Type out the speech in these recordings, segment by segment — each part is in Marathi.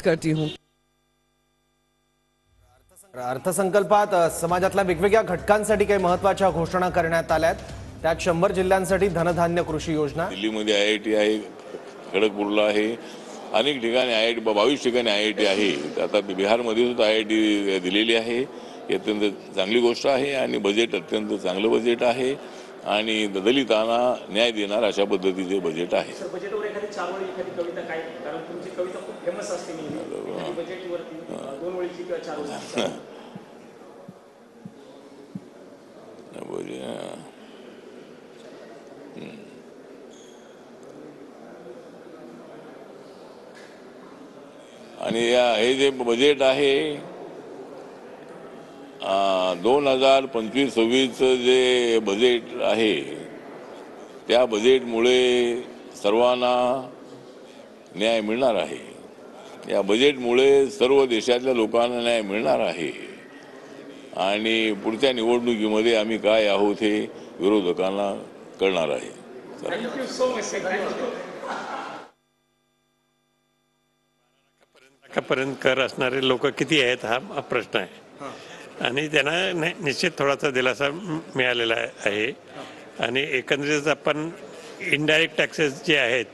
करती हूँ। अर्थसंकल्पात समाजातल्या वेगवेगळ्या घटकांसाठी काही महत्त्वाच्या घोषणा करण्यात आल्यात। त्यात 100 जिल्ह्यांसाठी धनधान्य कृषी योजना, दिल्लीमध्ये IIT आहे, खडगपूरला आहे, अनेक ठिकाणी IIT, 22 ठिकाणी IIT आहे। आता बिहारमध्ये सुद्धा IIT दिलेली आहे। अत्यंत चांगली गोष्ट आहे आणि बजेट अत्यंत चांगलं बजेट आहे आणि दलितांना न्याय देणार अशा पद्धतीचे बजेट आहे। सर, बजेटवर एखादी 4 ओळी एखादी कविता काय, कारण तुमची कविता खूप फेमस असते नेहमी बजेटवरती 2 ओळीची किंवा 4 ओळीची आणि हे जे बजेट आहे 2025-26 जे बजेट आहे त्या बजेटमुळे सर्वांना न्याय मिळणार आहे। या बजेटमुळे सर्व देशातल्या लोकांना न्याय मिळणार आहे आणि पुढच्या निवडणुकीमध्ये आम्ही काय आहोत हे विरोधकांना कळणार आहे। Thank you so much. पर्यंत कर असणारे लोक किती आहेत हा प्रश्न आहे आणि त्यांना निश्चित थोडासा दिलासा मिळालेला आहे आणि एकंदरीत आपण इनडायरेक्ट टॅक्सेस जे आहेत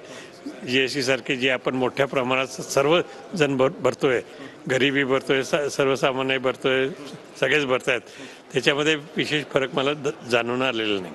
GST सारखे जे आपण मोठ्या प्रमाणात सर्वजण भरतोय, गरिबी भरतोय, सर्वसामान्य भरतोय, सगळेच भरतायत, त्याच्यामध्ये विशेष फरक मला जाणून आलेला नाही।